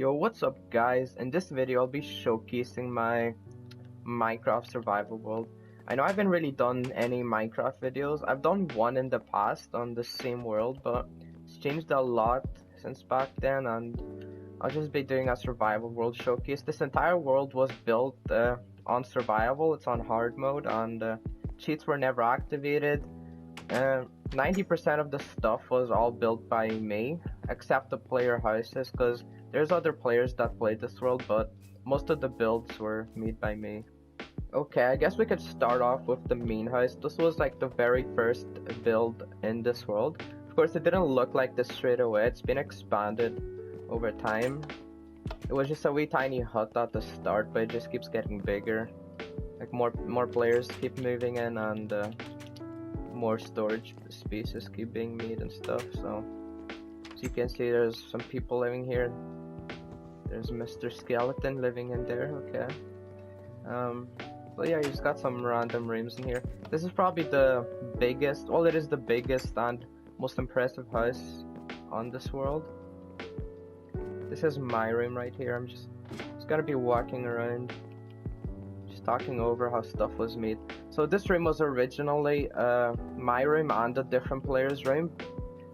Yo, what's up guys? In this video I'll be showcasing my Minecraft survival world. I know I haven't really done any Minecraft videos. I've done one in the past on the same world, but it's changed a lot since back then, and I'll just be doing a survival world showcase. This entire world was built on survival. It's on hard mode, and cheats were never activated. 90% of the stuff was all built by me, except the player houses, because there's other players that played this world, but most of the builds were made by me. Okay, I guess we could start off with the main house. This was like the very first build in this world. Of course, it didn't look like this straight away. It's been expanded over time. It was just a wee tiny hut at the start, but it just keeps getting bigger. Like more players keep moving in, and more storage spaces keep being made and stuff. So as you can see, there's some people living here. There's Mr. Skeleton living in there. Okay. But yeah, you just got some random rooms in here. This is probably the biggest, well, it is the biggest and most impressive house on this world. This is my room right here. I'm just gonna be walking around, just talking over how stuff was made. So this room was originally my room and a different player's room,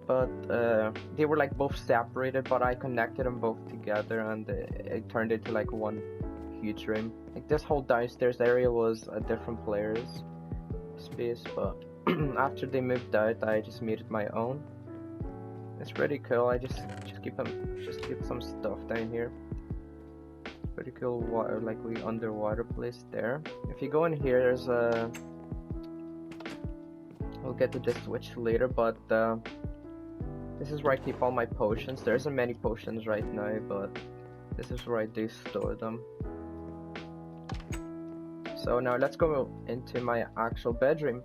but they were like both separated, but I connected them both together, and it turned into like one huge room. Like this whole downstairs area was a different player's space, but after they moved out, I just made it my own. It's pretty cool. I just keep some stuff down here. Pretty cool water, like we underwater place there. If you go in here, there's a, we'll get to this switch later, but this is where I keep all my potions. There isn't many potions right now, but this is where I do store them. So now let's go into my actual bedroom.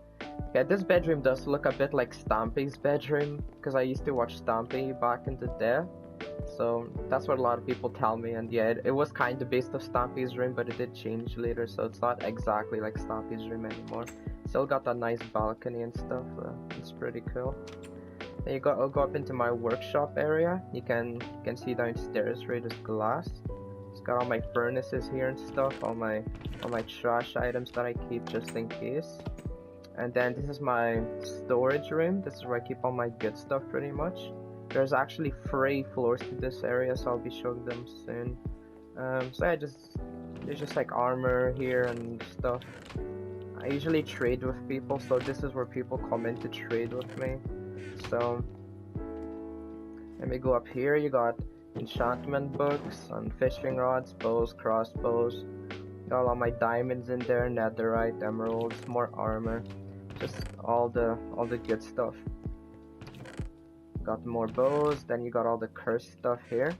Yeah, this bedroom does look a bit like Stampy's bedroom, because I used to watch Stampy back in the day. So that's what a lot of people tell me, and yeah, it was kind of based off Stampy's room, but it did change later, so it's not exactly like Stampy's room anymore. Still got that nice balcony and stuff. It's pretty cool. Then I'll go up into my workshop area. You can see downstairs where there's glass. It's got all my furnaces here and stuff, all my trash items that I keep just in case. And then this is my storage room. This is where I keep all my good stuff pretty much. There's actually 3 floors to this area, so I'll be showing them soon. So yeah, there's just like armor here and stuff. I usually trade with people, so this is where people come in to trade with me. So let me go up here. You got enchantment books and fishing rods, bows, crossbows. Got all my diamonds in there, netherite, emeralds, more armor, just all the good stuff. Got more bows. Then you got all the cursed stuff here,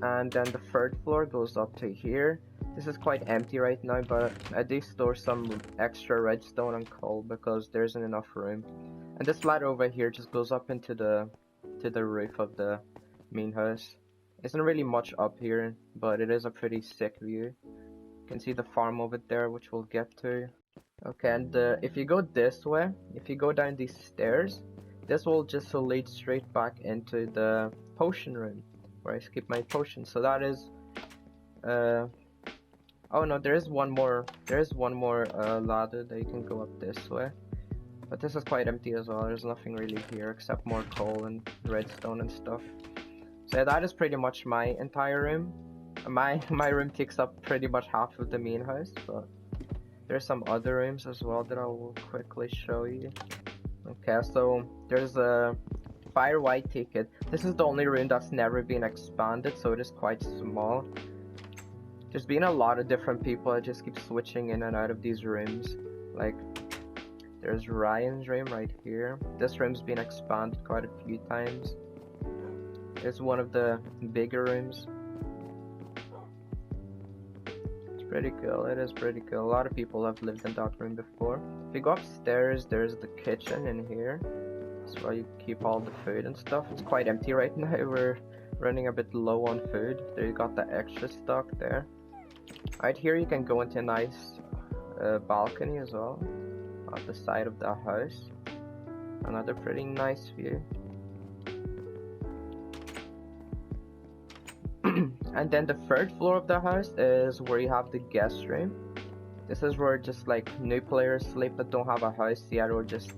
and then the 3rd floor goes up to here. This is quite empty right now, but I do store some extra redstone and coal because there isn't enough room. And this ladder over here just goes up into the roof of the main house. Isn't really much up here, but it is a pretty sick view. You can see the farm over there, which we'll get to. Okay, and if you go this way, if you go down these stairs, this will just lead straight back into the potion room, where I keep my potions. So that is, oh no, there is one more ladder that you can go up this way. But this is quite empty as well. There's nothing really here except more coal and redstone and stuff. So yeah, that is pretty much my entire room. My room takes up pretty much half of the main house, but there's some other rooms as well that I will quickly show you. Okay, so there's a fire white ticket. This is the only room that's never been expanded, so it is quite small. There's been a lot of different people. I just keep switching in and out of these rooms. Like, there's Ryan's room right here. This room's been expanded quite a few times. It's one of the bigger rooms. It's pretty cool. It is pretty cool. A lot of people have lived in that room before. If you go upstairs, there's the kitchen in here. That's where you keep all the food and stuff. It's quite empty right now. We're running a bit low on food. There you got the extra stock there. Right here you can go into a nice balcony as well at the side of the house. Another pretty nice view. And then the third floor of the house is where you have the guest room. This is where just like new players sleep that don't have a house yet, or just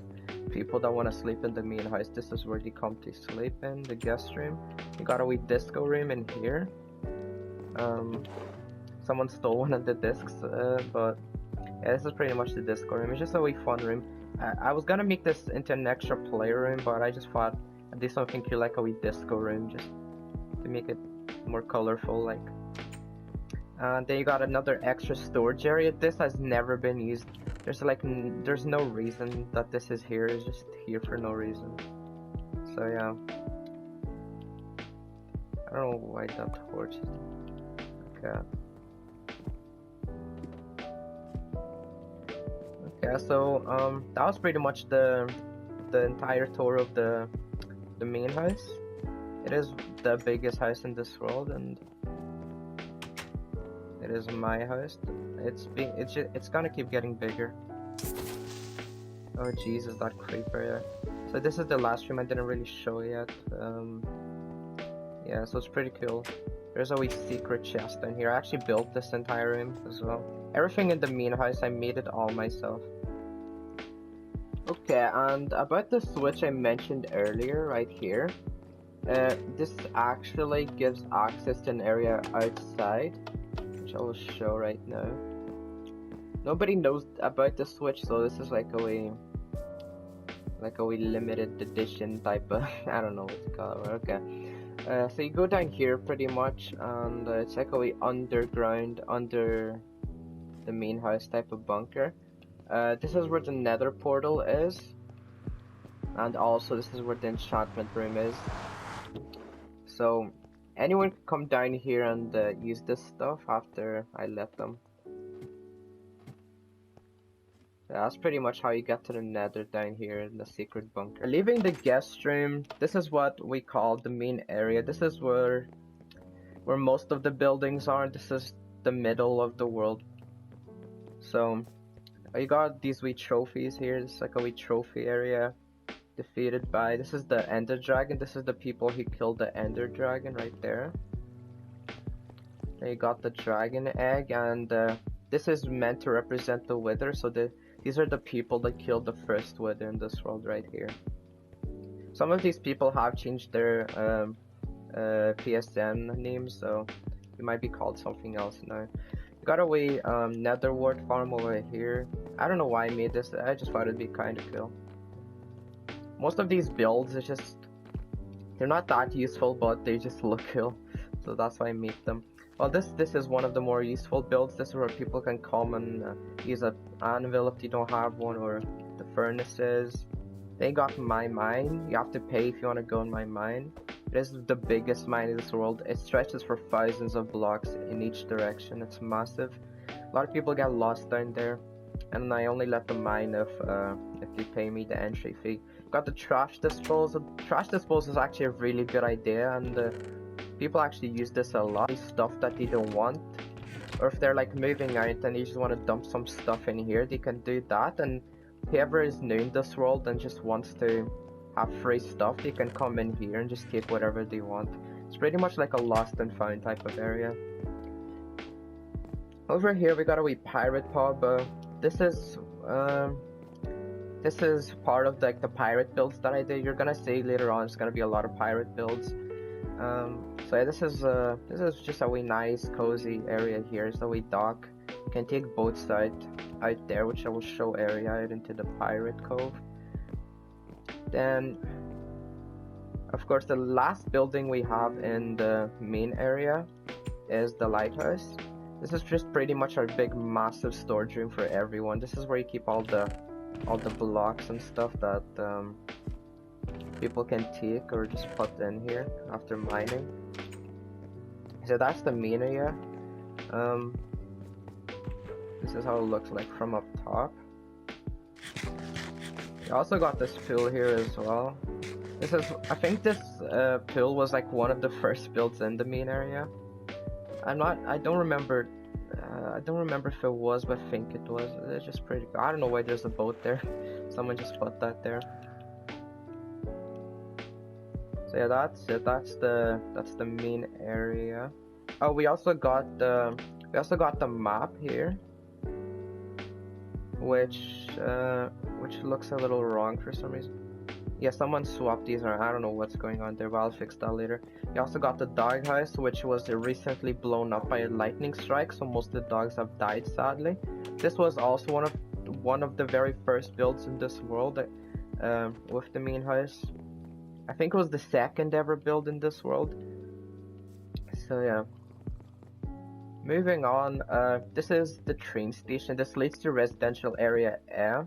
people that want to sleep in the main house. This is where they come to sleep in the guest room. You got a wee disco room in here. Someone stole one of the discs, but yeah, this is pretty much the disco room. It's just a wee fun room. I was gonna make this into an extra player room, but I just thought I'd do something cute like a wee disco room, just to make it more colorful, like. And then you got another extra storage area. This has never been used. There's no reason that this is here. It's just here for no reason. So yeah, I don't know why that torch. Okay. Okay, so that was pretty much the entire tour of the main house. It is the biggest house in this world, and it is my house. It's gonna keep getting bigger. Oh Jesus, that creeper! Yeah. So this is the last room I didn't really show yet. Yeah, so it's pretty cool. There's a wee secret chest in here. I actually built this entire room as well. Everything in the main house, I made it all myself. Okay, and about the switch I mentioned earlier, right here. This actually gives access to an area outside, which I will show right now. Nobody knows about the switch, so this is like a wee limited edition type of, I don't know what to call it. Okay. So you go down here pretty much, and it's like a wee underground, under the main house type of bunker. This is where the nether portal is, and also this is where the enchantment room is. So anyone can come down here and use this stuff after I let them. Yeah, that's pretty much how you get to the nether down here in the secret bunker. Leaving the guest room, this is what we call the main area. This is where most of the buildings are. This is the middle of the world. So you got these wee trophies here. This is like a wee trophy area. Defeated by, this is the Ender Dragon. This is the people who killed the Ender Dragon right there. Then you got the dragon egg, and this is meant to represent the Wither. So these are the people that killed the first Wither in this world right here. Some of these people have changed their PSN names, so it might be called something else now. You got a wee nether wart farm over here. I don't know why I made this. I just thought it'd be kind of cool. Most of these builds, they're not that useful, but they just look cool, so that's why I made them. Well, this is one of the more useful builds. This is where people can come and use an anvil if they don't have one, or the furnaces. They got my mine. You have to pay if you want to go in my mine. It is the biggest mine in this world. It stretches for thousands of blocks in each direction. It's massive. A lot of people get lost down there, and I only let them mine if they pay me the entry fee. Got the trash disposal. Trash disposal is actually a really good idea, and people actually use this a lot. Stuff that they don't want, or if they're like moving out and you just want to dump some stuff in here, they can do that. And whoever is new in this world and just wants to have free stuff, they can come in here and just take whatever they want. It's pretty much like a lost and found type of area. Over here we got a wee pirate pub. This is part of like the pirate builds that I did. You're gonna see later on, it's gonna be a lot of pirate builds. So yeah, this is just a wee nice cozy area here. It's a wee dock. You can take boats out there, which I will show area out into the pirate cove. Then of course the last building we have in the main area is the lighthouse. This is just pretty much our big massive storage room for everyone. This is where you keep all the blocks and stuff that people can take or just put in here after mining. So that's the main area. This is how it looks like from up top. You also got this pool here as well. I think this pool was like one of the first builds in the main area. I don't remember if it was, but I think it was. It's just pretty cool. I don't know why there's a boat there. Someone just put that there. So yeah, that's it. That's the main area. Oh, we also got the map here, which looks a little wrong for some reason. Yeah, someone swapped these around. I don't know what's going on there, but I'll fix that later. We also got the doghouse, which was recently blown up by a lightning strike, so most of the dogs have died, sadly. This was also one of the very first builds in this world, with the main house. I think it was the second ever build in this world. So yeah. Moving on, this is the train station. This leads to residential area A.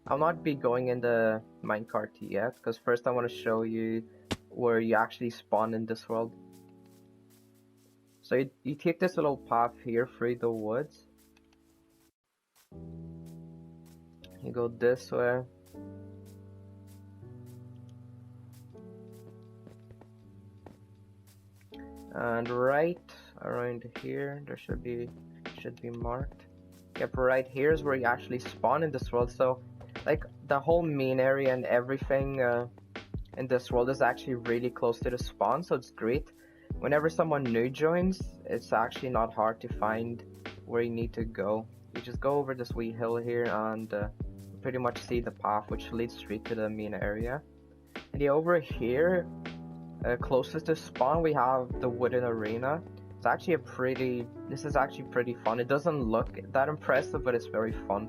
I'll not be going in the minecart yet, because first I want to show you where you actually spawn in this world. So you take this little path here through the woods. You go this way. And right around here, there should be marked. Yep, right here is where you actually spawn in this world. So like the whole main area and everything in this world is actually really close to the spawn, so it's great. Whenever someone new joins, it's actually not hard to find where you need to go. You just go over this wee hill here and pretty much see the path which leads straight to the main area. And yeah, over here, closest to spawn, we have the wooden arena. It's actually this is actually pretty fun. It doesn't look that impressive, but it's very fun.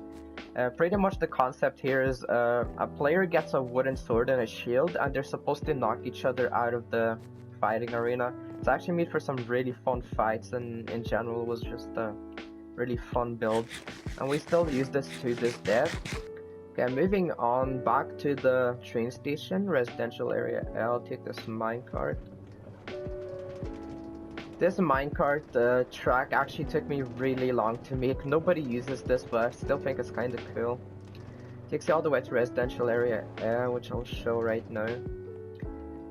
Pretty much the concept here is a player gets a wooden sword and a shield, and they're supposed to knock each other out of the fighting arena. It's actually made for some really fun fights, and in general it was just a really fun build. And we still use this to this day. Okay, moving on back to the train station, residential area. I'll take this minecart. This minecart track actually took me really long to make. Nobody uses this, but I still think it's kind of cool. Takes you all the way to residential area A, which I'll show right now.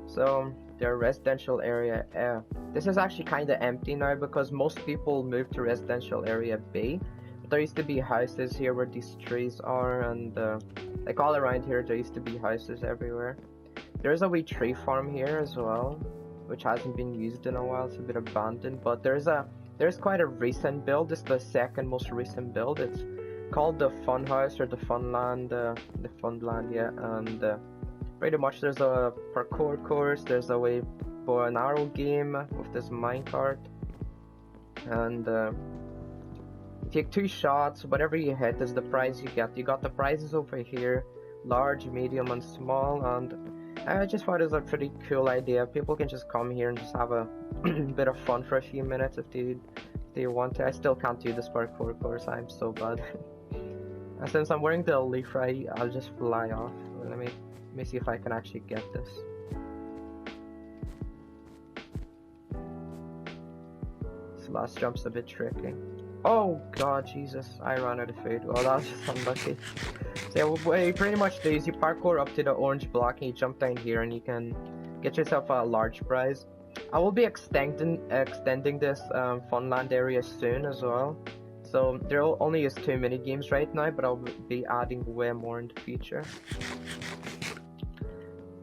So, the residential area A. This is actually kind of empty now because most people moved to residential area B. But there used to be houses here where these trees are, and like all around here there used to be houses everywhere. There's a wee tree farm here as well, which hasn't been used in a while. It's a bit abandoned, but there's quite a recent build. This is the second most recent build. It's called the Fun House or the Funland, yeah. And pretty much there's a parkour course. There's a way bow and arrow game with this minecart, and you take 2 shots. Whatever you hit is the prize you get. You got the prizes over here: large, medium, and small. And I just thought it was a pretty cool idea. People can just come here and just have a bit of fun for a few minutes if they want to. I still can't do this parkour course. I'm so bad. And since I'm wearing the leaf right, I'll just fly off. Let me see if I can actually get this. This last jump's a bit tricky. Oh god, Jesus, I ran out of food. Well, that was just unlucky. So what you pretty much do is you parkour up to the orange block and you jump down here and you can get yourself a large prize. I will be extending this Funland area soon as well. So there only is 2 mini games right now, but I'll be adding way more in the future.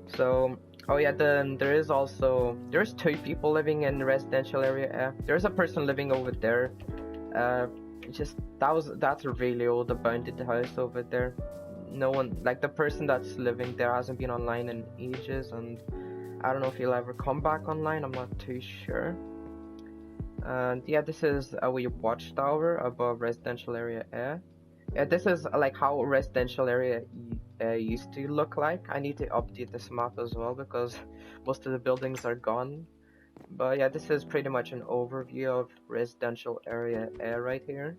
So, oh yeah, then there's 2 people living in the residential area. There's a person living over there. That's a really old abandoned house over there. No one, like the person that's living there hasn't been online in ages, and I don't know if he'll ever come back online. I'm not too sure. And yeah, this is a wee watchtower above residential area A. Yeah, this is like how residential area used to look like. I need to update this map as well because most of the buildings are gone. But yeah, this is pretty much an overview of residential area A right here.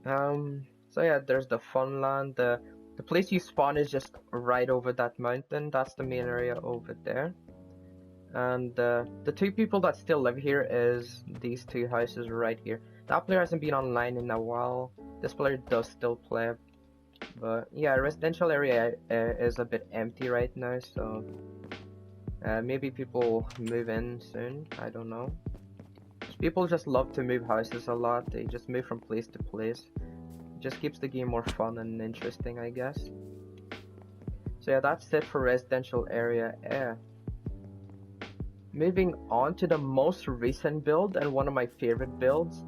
So yeah, there's the Funland. The place you spawn is just right over that mountain. That's the main area over there. And the 2 people that still live here is these 2 houses right here. That player hasn't been online in a while. This player does still play. But yeah, residential area is a bit empty right now, so maybe people move in soon. I don't know. People just love to move houses a lot. They just move from place to place. It just keeps the game more fun and interesting, I guess. So yeah, that's it for residential area A. Moving on to the most recent build, and one of my favorite builds,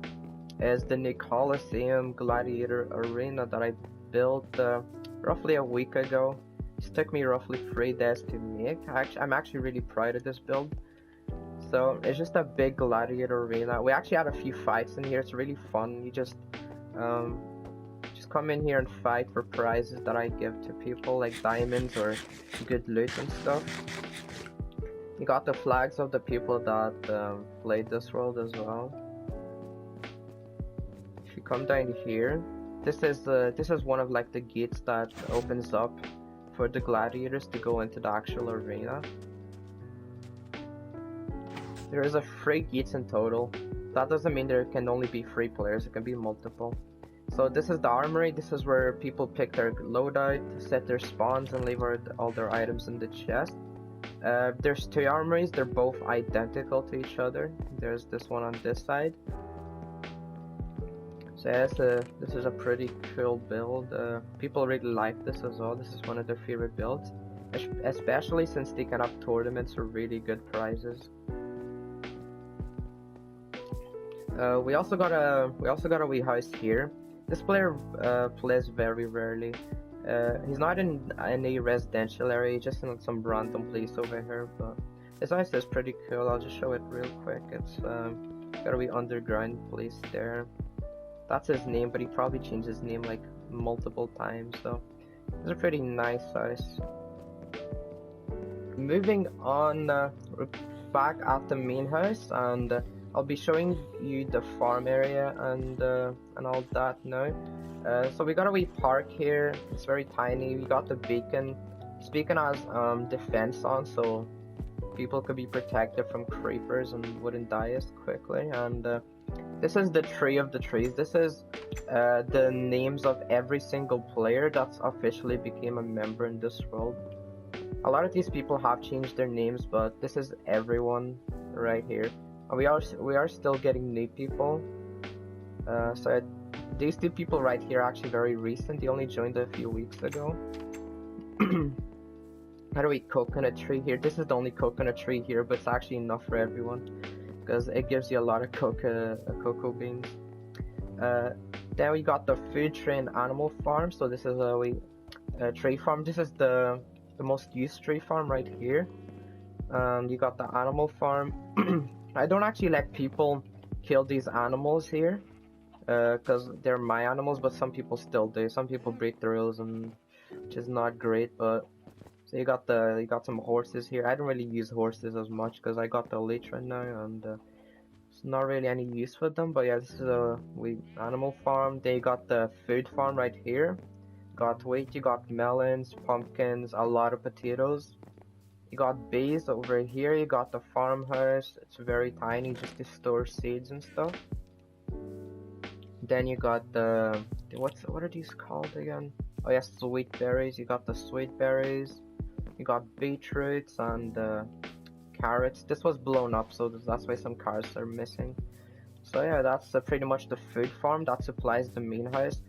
is the new Colosseum Gladiator Arena that I built roughly a week ago. It took me roughly 3 days to make. I'm actually really proud of this build. So it's just a big gladiator arena. We actually had a few fights in here. It's really fun. You just come in here and fight for prizes that I give to people, like diamonds or good loot and stuff. You got the flags of the people that played this world as well. If you come down here, this is one of like the gates that opens up for the gladiators to go into the actual arena. There is a 3 gates in total. That doesn't mean there can only be 3 players, it can be multiple. So this is the armory. This is where people pick their loadout, set their spawns, and leave all their items in the chest. There's 2 armories, they're both identical to each other. There's this one on this side. So yeah, this is a pretty cool build. People really like this as well. This is one of their favorite builds, especially since they can have tournaments for really good prizes. We also got a wee house here. This player plays very rarely. He's not in any residential area, just in some random place over here. But his house is pretty cool. I'll just show it real quick. It's got a wee underground place there. That's his name, but he probably changed his name like multiple times. So it's a pretty nice house. Moving on, we're back at the main house, and I'll be showing you the farm area and all that now. So we got a wee park here. It's very tiny. We got the beacon. This beacon has defense on, so people could be protected from creepers and wouldn't die as quickly. And this is the tree of the trees. This is the names of every single player that's officially became a member in this world. A lot of these people have changed their names, but this is everyone right here. And we are still getting new people. These 2 people right here are actually very recent. They only joined a few weeks ago. Got a wee coconut tree here. This is the only coconut tree here, but it's actually enough for everyone because it gives you a lot of cocoa beans. Then we got the food tree and animal farm. So this is a wee tree farm. This is the most used tree farm right here. You got the animal farm. I don't actually let people kill these animals here because they're my animals, but some people still do. Some people break the rules, and which is not great. But so you got some horses here. I don't really use horses as much because I got the elytra now, and it's not really any use for them. But yeah, this is a animal farm. They got the food farm right here. Got wheat, you got melons, pumpkins, a lot of potatoes. You got bees over here. You got the farmhouse. It's very tiny, just to store seeds and stuff. Then you got the what are these called again? Oh yes, sweet berries. You got the sweet berries. You got beetroots and carrots. This was blown up, so that's why some cars are missing. So yeah, that's pretty much the food farm that supplies the main house.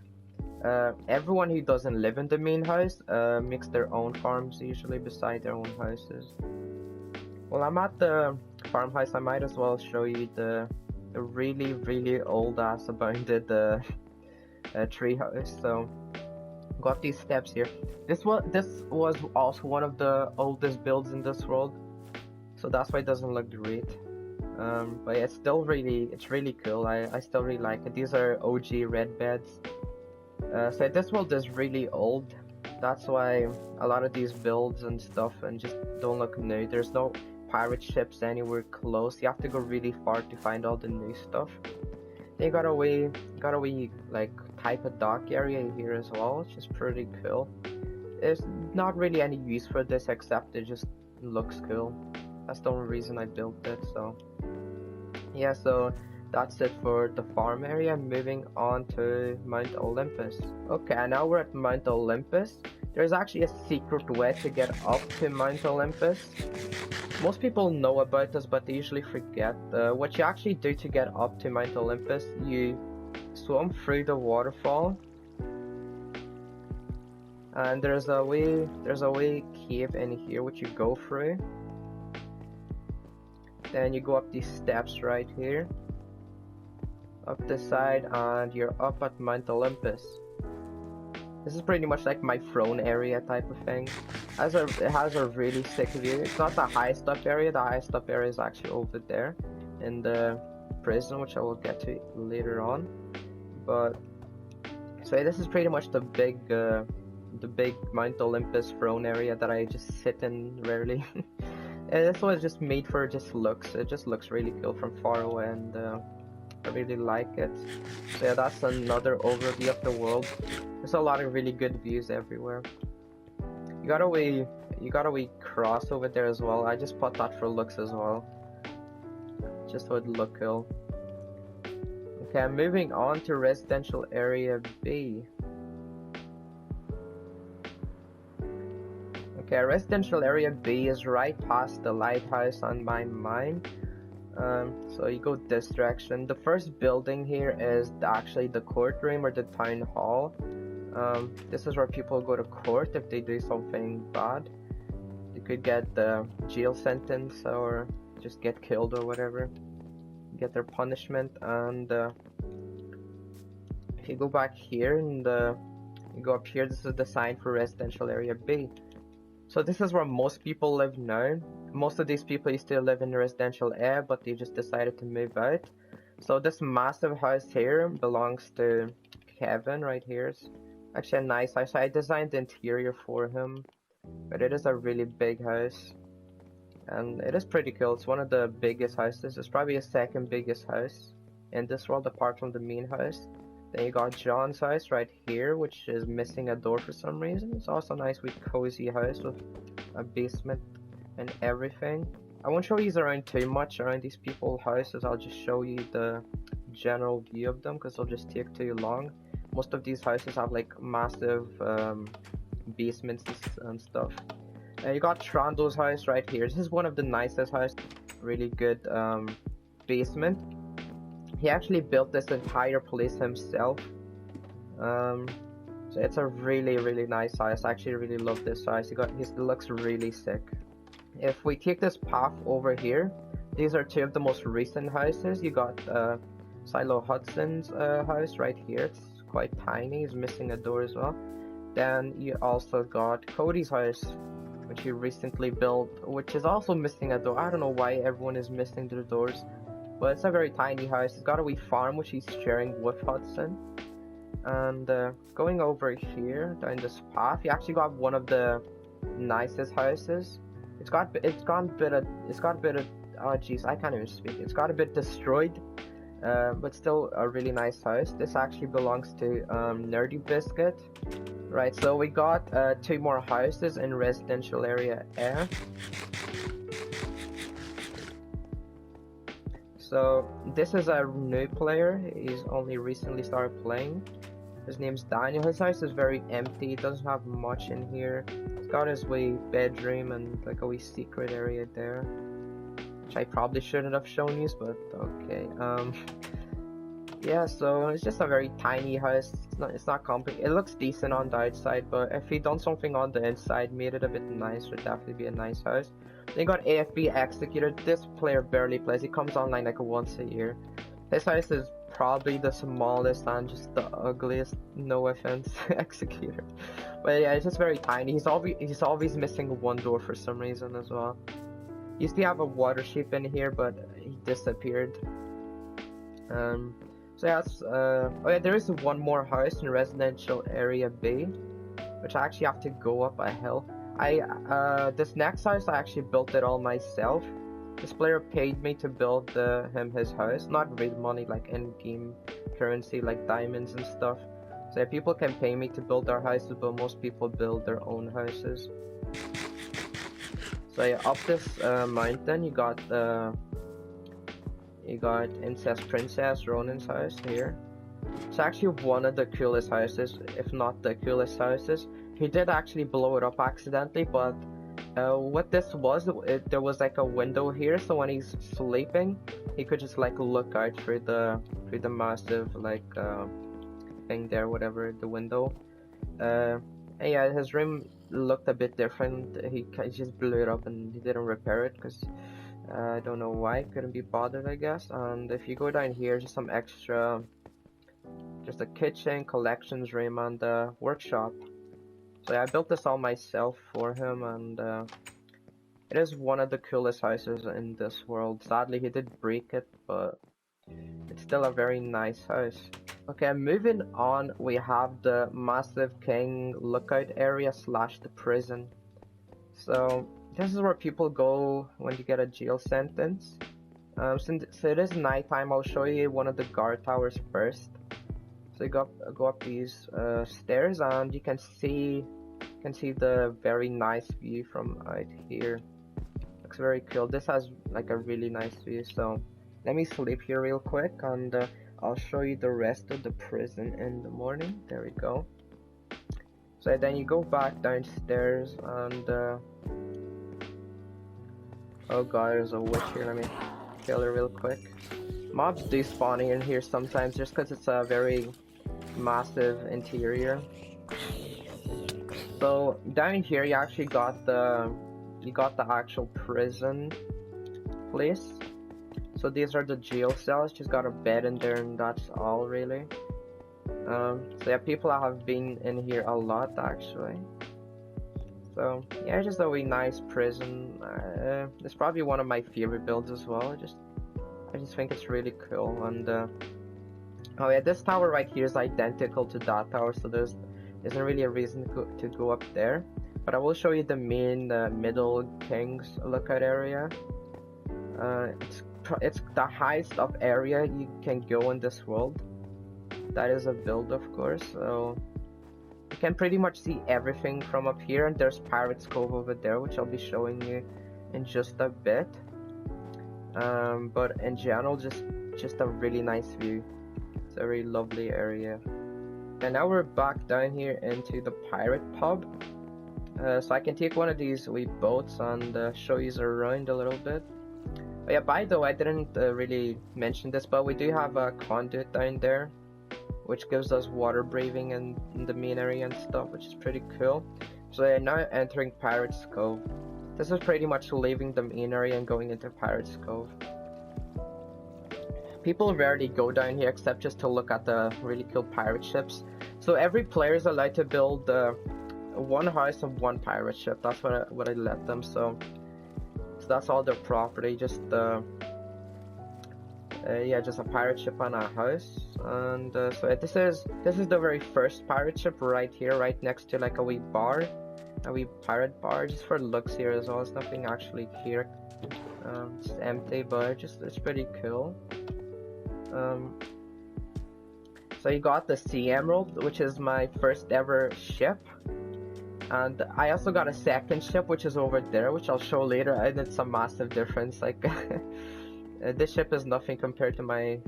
Everyone who doesn't live in the main house makes their own farms, usually beside their own houses. Well, I'm at the farmhouse. I might as well show you the really old ass abandoned tree house. So got these steps here. This was also one of the oldest builds in this world, so that's why it doesn't look great. But it's still it's really cool. I still really like it. These are OG red beds. So this world is really old. That's why a lot of these builds and stuff and just don't look new. There's no pirate ships anywhere close. You have to go really far to find all the new stuff. They got a wee like type of dock area here as well, which is pretty cool. There's not really any use for this except it just looks cool. That's the only reason I built it. So yeah, so that's it for the farm area. Moving on to Mount Olympus. Okay, now we're at Mount Olympus. There's actually a secret way to get up to Mount Olympus. Most people know about this, but they usually forget. What you actually do to get up to Mount Olympus, you swim through the waterfall, and there's a wee cave in here which you go through. Then you go up these steps right here, up this side, and you're up at Mount Olympus. This is pretty much like my throne area type of thing. It has a really sick view. It's not the highest up area. The highest up area is actually over there in the prison, which I will get to later on. But so this is pretty much the big Mount Olympus throne area that I just sit in rarely. And this was just made for just looks. It just looks really cool from far away, and I really like it. So yeah, that's another overview of the world. There's a lot of really good views everywhere. You got a wee cross over there as well. I just put that for looks as well, just so it look cool. Okay, I'm moving on to residential area B. Okay, residential area B is right past the lighthouse on my mine. So you go this direction. The first building here is actually the courtroom or the town hall. This is where people go to court if they do something bad. You could get the jail sentence or just get killed or whatever, get their punishment. And if you go back here and you go up here, this is the sign for residential area B. So this is where most people live now. Most of these people used to live in residential A, but they just decided to move out. So this massive house here belongs to Kevin right here. It's actually a nice house. I designed the interior for him, but it is a really big house. And it is pretty cool. It's one of the biggest houses. It's probably the second biggest house in this world apart from the main house. Then you got John's house right here, which is missing a door for some reason. It's also a nice, wee, cozy house with a basement and everything. I won't show you around too much around these people's houses. I'll just show you the general view of them because it'll just take too long. Most of these houses have like massive basements and stuff. You got Trondo's house right here. This is one of the nicest houses. Really good basement. He actually built this entire place himself. So it's a really nice house. I actually really love this house. It looks really sick. If we take this path over here, these are two of the most recent houses. You got Silo Hudson's house right here. It's quite tiny. He's missing a door as well. Then you also got Cody's house, which he recently built, which is also missing a door. I don't know why everyone is missing their doors. But it's a very tiny house. It's got a wee farm which he's sharing with Hudson. And going over here down this path, you actually got one of the nicest houses. It's got a bit of oh jeez, I can't even speak. It's got a bit destroyed, but still a really nice house. This actually belongs to Nerdy Biscuit. Right, so we got 2 more houses in residential area A. So this is a new player. He's only recently started playing. His name's Daniel. His house is very empty. He doesn't have much in here. He's got his wee bedroom and like a wee secret area there, which I probably shouldn't have shown you, but okay. Yeah, so it's just a very tiny house. It's not complicated. It looks decent on the outside, but if he done something on the inside, made it a bit nicer, it'd definitely be a nice house. Then you got AFB Executor. This player barely plays. He comes online like once a year. This house is probably the smallest and just the ugliest, no offense, Executor. But yeah, it's just very tiny. He's always missing one door for some reason as well. Used to have a water sheep in here, but he disappeared. So yeah, oh yeah, there is one more house in residential area B, which I actually have to go up a hill. This next house I actually built it all myself. This player paid me to build him his house, not real money, like in-game currency like diamonds and stuff. So yeah, people can pay me to build their houses, but most people build their own houses. So yeah, up this mountain you got Incest Princess Ronin's house here. It's actually one of the coolest houses, if not the coolest houses. He did actually blow it up accidentally, but what this was, there was like a window here, so when he's sleeping, he could just like look out through the massive like thing there, whatever, the window. And yeah, his room looked a bit different. He just blew it up and he didn't repair it because I don't know why, couldn't be bothered, I guess. And if you go down here, just some extra, just a kitchen, collections room, and a workshop. So yeah, I built this all myself for him, and it is one of the coolest houses in this world. Sadly, he did break it, but it's still a very nice house. Okay, moving on, we have the Massive King lookout area slash the prison. So this is where people go when you get a jail sentence. So it is nighttime. I'll show you one of the guard towers first. So you go up these stairs, and you can see the very nice view from out here. Looks very cool. This has like a really nice view. So let me sleep here real quick, and I'll show you the rest of the prison in the morning. There we go. So then you go back downstairs, and oh god, there's a witch here. Let me kill her real quick. Mobs do spawn in here sometimes just because it's a very massive interior. So down here you actually got the actual prison place. So these are the jail cells. Just got a bed in there, and that's all really. So yeah, people have been in here a lot actually. So yeah, just a really nice prison. It's probably one of my favorite builds as well. I just think it's really cool. And oh yeah, this tower right here is identical to that tower, so there isn't really a reason to go up there. But I will show you the main middle king's lookout area. It's the highest up area you can go in this world. That is a build, of course, so you can pretty much see everything from up here. And there's Pirate's Cove over there, which I'll be showing you in just a bit. But in general, just a really nice view. It's a very lovely area. And now we're back down here into the pirate pub. So I can take one of these wee boats and show you around a little bit. But yeah, by the way, I didn't really mention this, but we do have a conduit down there, which gives us water breathing in the main area and stuff, which is pretty cool. So yeah, now entering Pirate's Cove. This is pretty much leaving the main area and going into Pirate's Cove. People rarely go down here except just to look at the really cool pirate ships. So every player is allowed to build one house and one pirate ship. That's what I let them. So that's all their property. Just yeah, just a pirate ship and a house. And so this is the very first pirate ship right here, right next to like a wee bar, a wee pirate bar, just for looks here as well. There's nothing actually here. It's empty, but it's pretty cool. So you got the Sea Emerald, which is my first ever ship. And I also got a second ship, which is over there, which I'll show later. And it's a massive difference. Like this ship is nothing compared to my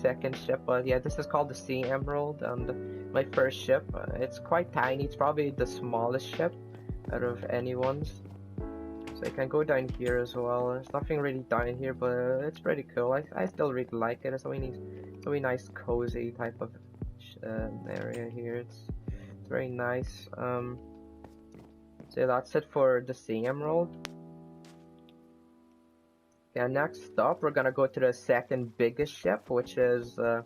second ship. But yeah, this is called the Sea Emerald, and my first ship. It's quite tiny. It's probably the smallest ship out of anyone's. So you can go down here as well. There's nothing really down here, but it's pretty cool. I still really like it. It's a really nice, cozy type of area here. It's very nice. So that's it for the Sea Emerald. Yeah, next up we're gonna go to the second biggest ship, which is the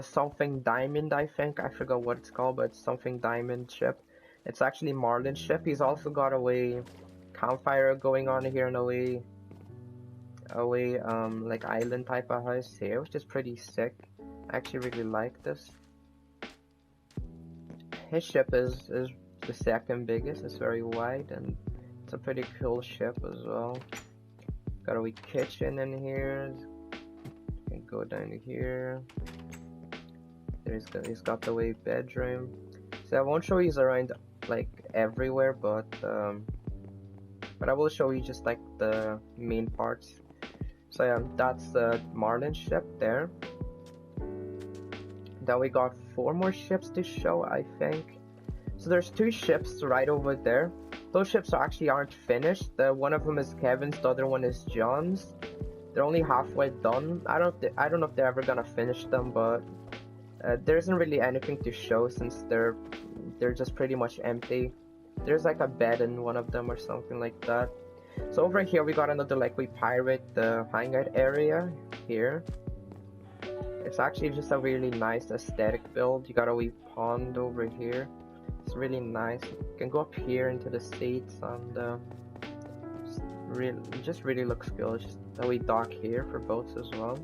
something diamond, I think. I forgot what it's called, but it's something diamond ship. It's actually Marlin's ship. He's also got a way campfire going on here in a way like island type of house here, which is pretty sick. I actually really like this. His ship is the second biggest. It's very wide and it's a pretty cool ship as well. Got a wee kitchen in here. You can go down to here. He's got the wee bedroom. So I won't show you around like everywhere, but I will show you just like the main parts. So yeah, that's the Marlin ship there. Then we got 4 more ships to show, I think. So there's 2 ships right over there. Those ships actually aren't finished. One of them is Kevin's, the other one is John's. They're only halfway done. I don't know if they're ever gonna finish them, but there isn't really anything to show since they're just pretty much empty. There's like a bed in one of them or something like that. So over here we got another like we pirate the hangout area here. It's actually just a really nice aesthetic build. You got a wee pond over here. It's really nice. You can go up here into the seats and just really looks good. Just a wee dock here for boats as well.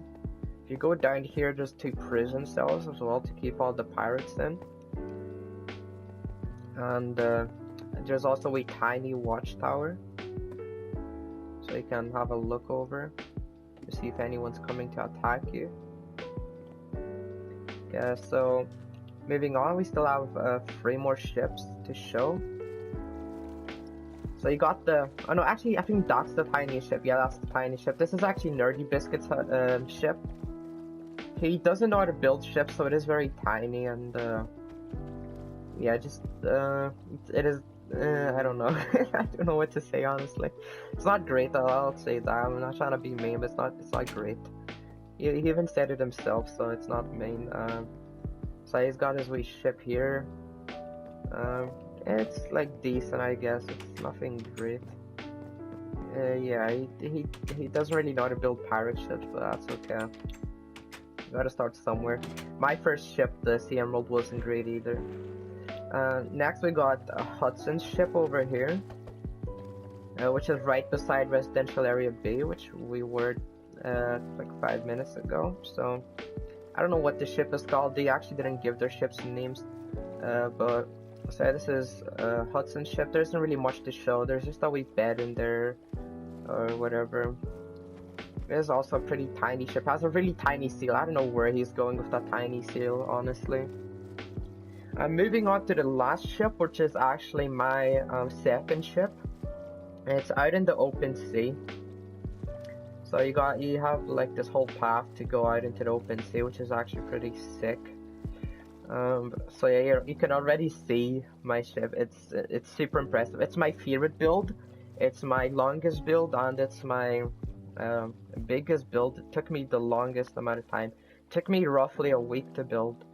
If you go down here, there's 2 prison cells as well to keep all the pirates in. And there's also a tiny watchtower, so you can have a look over to see if anyone's coming to attack you. Yeah, so moving on, we still have 3 more ships to show. So you got the, oh no, actually I think that's the tiny ship. Yeah, that's the tiny ship. This is actually Nerdy Biscuit's ship. He doesn't know how to build ships, so it is very tiny, and yeah, just it is. I don't know. I don't know what to say, honestly. It's not great. I'll say that. I'm not trying to be mean, but it's not great. He even said it himself, so it's not mean. So he's got his wee ship here. It's like decent, I guess. It's nothing great. Yeah, he doesn't really know how to build pirate ships, but that's okay. You gotta start somewhere. My first ship, the Sea Emerald, wasn't great either. Next we got a Hudson's ship over here, which is right beside Residential Area B, which we were like 5 minutes ago. So I don't know what the ship is called. They actually didn't give their ships names, but so this is Hudson's ship. There isn't really much to show. There's just a wee bed in there or whatever. It is also a pretty tiny ship. It has a really tiny sail. I don't know where he's going with that tiny sail, honestly. Moving on to the last ship, which is actually my second ship. It's out in the open sea. So you have like this whole path to go out into the open sea, which is actually pretty sick. So yeah, you can already see my ship. It's super impressive. It's my favorite build. It's my longest build, and it's my biggest build. It took me the longest amount of time. It took me roughly a week to build.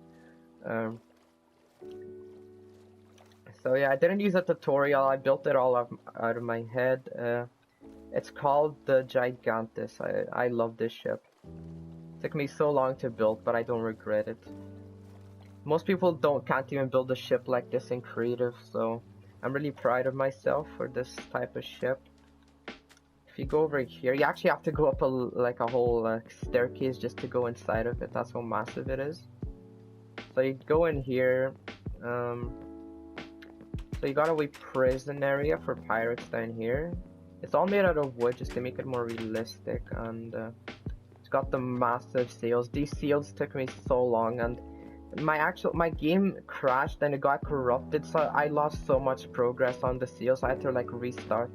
So yeah, I didn't use a tutorial. I built it all out of my head. It's called the Gigantis. I love this ship. It took me so long to build, but I don't regret it. Most people can't even build a ship like this in creative, so I'm really proud of myself for this type of ship. If you go over here, you actually have to go up a whole staircase just to go inside of it. That's how massive it is. So you go in here. So you got a wee prison area for pirates down here. It's all made out of wood just to make it more realistic, and it's got the massive sails. These sails took me so long, and my game crashed and it got corrupted, so I lost so much progress on the sails. I had to like restart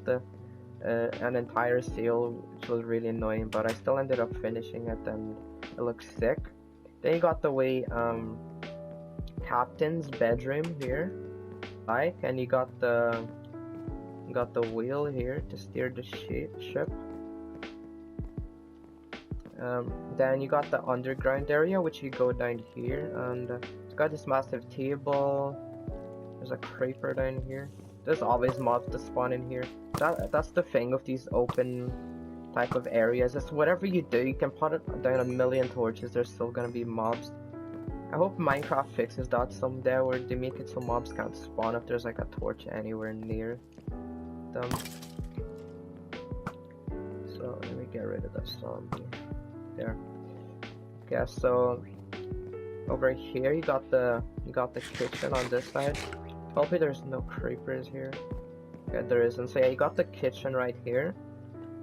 an entire sail, which was really annoying, but I still ended up finishing it, and it looks sick. Then you got the way captain's bedroom here, and you got the wheel here to steer the ship. Then you got the underground area, which you go down here, and it's got this massive table. There's a creeper down here. There's always mobs that spawn in here. That's the thing with these open type of areas. It's whatever you do, you can put it down a million torches, there's still gonna be mobs. I hope Minecraft fixes that someday, where they make it so mobs can't spawn if there's like a torch anywhere near them. So let me get rid of that zombie. There. Okay, so over here you got the kitchen on this side. Hopefully there's no creepers here. Okay, there isn't. So yeah, you got the kitchen right here,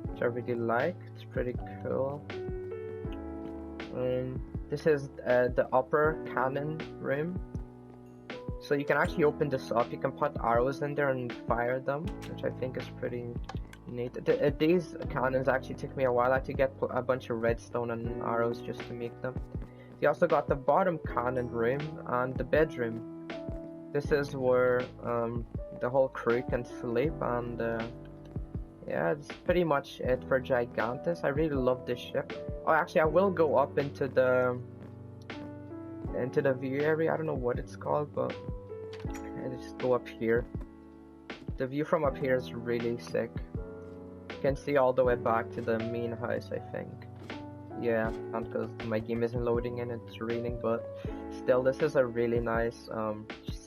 which I really like. It's pretty cool. This is the upper cannon room. So you can actually open this up. You can put arrows in there and fire them, which I think is pretty neat. These cannons actually took me a while. I had to get a bunch of redstone and arrows just to make them. You also got the bottom cannon room and the bedroom. This is where the whole crew can sleep, and yeah, it's pretty much it for Gigantis. I really love this ship. Oh, actually, I will go up into the view area. I don't know what it's called, but I just go up here. The view from up here is really sick. You can see all the way back to the main house, I think. Yeah, because my game isn't loading and it's raining, but still, this is a really nice,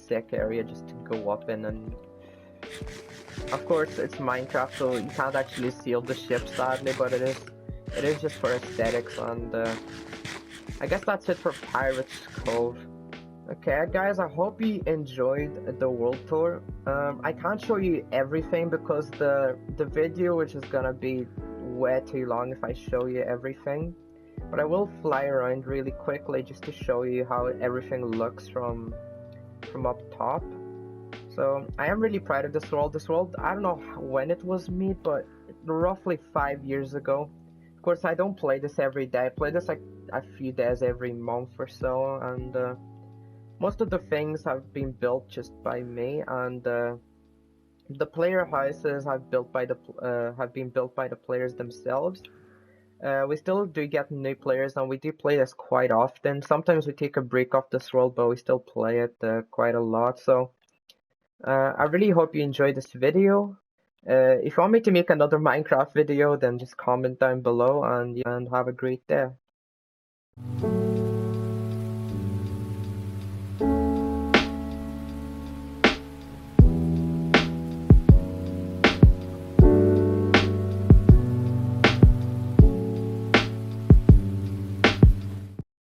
sick area just to go up in. And of course, it's Minecraft, so you can't actually see all the ships, sadly, but it is just for aesthetics. And I guess that's it for Pirates Cove. Okay, guys, I hope you enjoyed the world tour. I can't show you everything because the video, which is gonna be way too long if I show you everything, but I will fly around really quickly just to show you how everything looks from up top. So I am really proud of this world. This world, I don't know when it was made, but roughly 5 years ago. Of course, I don't play this every day. I play this like a few days every month or so, and most of the things have been built just by me, and the player houses have been built by the players themselves. We still do get new players, and we do play this quite often. Sometimes we take a break off this world, but we still play it quite a lot. So I really hope you enjoyed this video. If you want me to make another Minecraft video, then just comment down below, and have a great day.